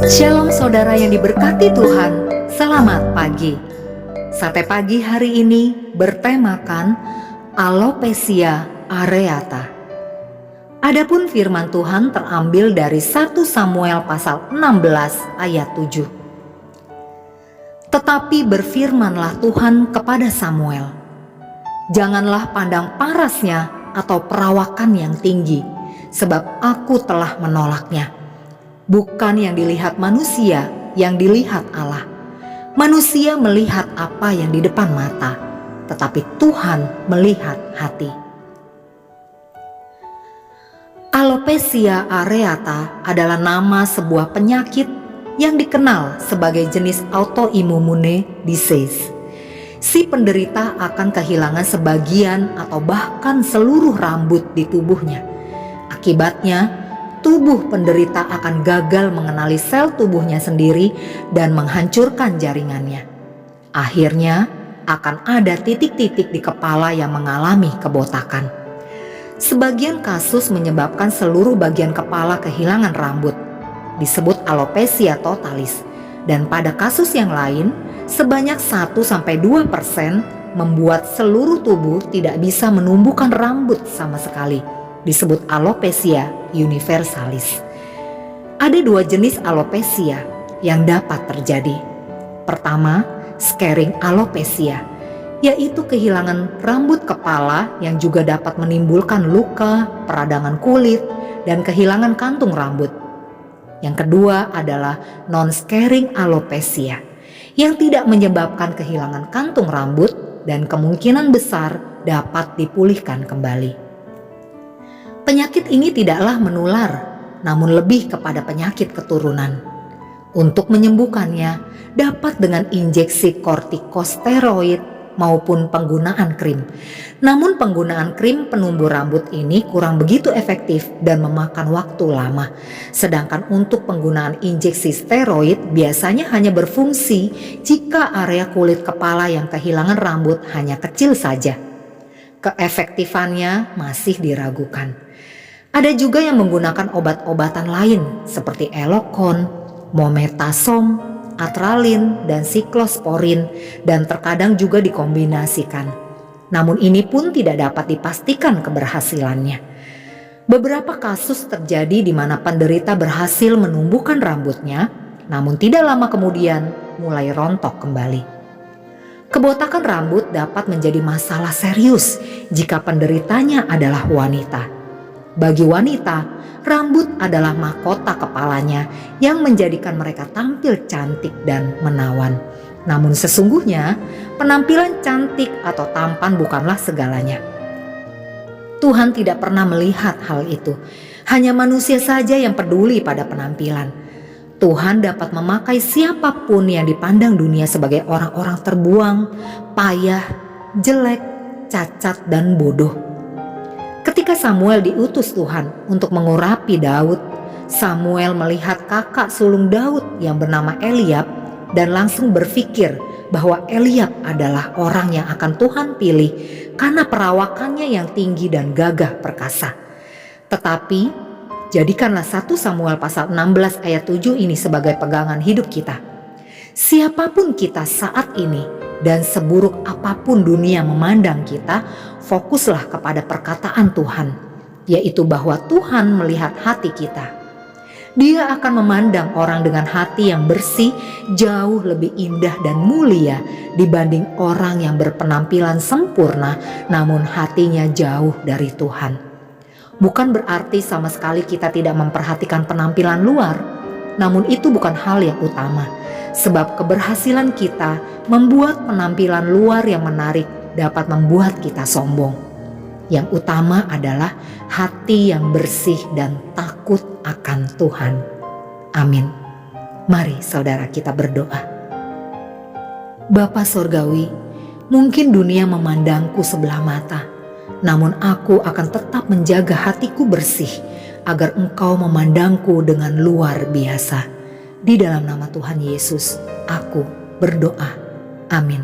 Shalom saudara yang diberkati Tuhan, selamat pagi. Sate pagi hari ini bertemakan Alopecia areata. Adapun firman Tuhan terambil dari 1 Samuel pasal 16 ayat 7. Tetapi berfirmanlah Tuhan kepada Samuel, janganlah pandang parasnya atau perawakan yang tinggi, sebab aku telah menolaknya. Bukan yang dilihat manusia, yang dilihat Allah. Manusia melihat apa yang di depan mata, tetapi Tuhan melihat hati. Alopecia areata adalah nama sebuah penyakit yang dikenal sebagai jenis autoimmune disease. Si penderita akan kehilangan sebagian atau bahkan seluruh rambut di tubuhnya. Akibatnya, tubuh penderita akan gagal mengenali sel tubuhnya sendiri dan menghancurkan jaringannya. Akhirnya akan ada titik-titik di kepala yang mengalami kebotakan. Sebagian kasus menyebabkan seluruh bagian kepala kehilangan rambut, disebut alopecia totalis. Dan pada kasus yang lain, sebanyak 1-2% membuat seluruh tubuh tidak bisa menumbuhkan rambut sama sekali, disebut alopecia universalis. Ada 2 jenis alopecia yang dapat terjadi. Pertama, scarring alopecia, yaitu kehilangan rambut kepala yang juga dapat menimbulkan luka, peradangan kulit, dan kehilangan kantung rambut. Yang kedua adalah non-scarring alopecia, yang tidak menyebabkan kehilangan kantung rambut dan kemungkinan besar dapat dipulihkan kembali. Penyakit ini tidaklah menular, namun lebih kepada penyakit keturunan. Untuk menyembuhkannya, dapat dengan injeksi kortikosteroid maupun penggunaan krim. Namun penggunaan krim penumbuh rambut ini kurang begitu efektif dan memakan waktu lama. Sedangkan untuk penggunaan injeksi steroid biasanya hanya berfungsi jika area kulit kepala yang kehilangan rambut hanya kecil saja. Keefektifannya masih diragukan. Ada juga yang menggunakan obat-obatan lain seperti Elocon, Mometasone, Atralin, dan Siklosporin, dan terkadang juga dikombinasikan. Namun ini pun tidak dapat dipastikan keberhasilannya. Beberapa kasus terjadi di mana penderita berhasil menumbuhkan rambutnya, namun tidak lama kemudian mulai rontok kembali. Kebotakan rambut dapat menjadi masalah serius jika penderitanya adalah wanita. Bagi wanita, rambut adalah mahkota kepalanya yang menjadikan mereka tampil cantik dan menawan. Namun sesungguhnya, penampilan cantik atau tampan bukanlah segalanya. Tuhan tidak pernah melihat hal itu. Hanya manusia saja yang peduli pada penampilan. Tuhan dapat memakai siapapun yang dipandang dunia sebagai orang-orang terbuang, payah, jelek, cacat, dan bodoh. Ketika Samuel diutus Tuhan untuk mengurapi Daud, Samuel melihat kakak sulung Daud yang bernama Eliab dan langsung berpikir bahwa Eliab adalah orang yang akan Tuhan pilih karena perawakannya yang tinggi dan gagah perkasa. Tetapi jadikanlah 1 Samuel pasal 16 ayat 7 ini sebagai pegangan hidup kita. Siapapun kita saat ini dan seburuk apapun dunia memandang kita, fokuslah kepada perkataan Tuhan, yaitu bahwa Tuhan melihat hati kita. Dia akan memandang orang dengan hati yang bersih jauh lebih indah dan mulia dibanding orang yang berpenampilan sempurna namun hatinya jauh dari Tuhan. Bukan berarti sama sekali kita tidak memperhatikan penampilan luar, namun itu bukan hal yang utama. Sebab keberhasilan kita membuat penampilan luar yang menarik dapat membuat kita sombong. Yang utama adalah hati yang bersih dan takut akan Tuhan. Amin. Mari saudara kita berdoa. Bapa Sorgawi, mungkin dunia memandangku sebelah mata, namun aku akan tetap menjaga hatiku bersih agar Engkau memandangku dengan luar biasa. Di dalam nama Tuhan Yesus, aku berdoa. Amin.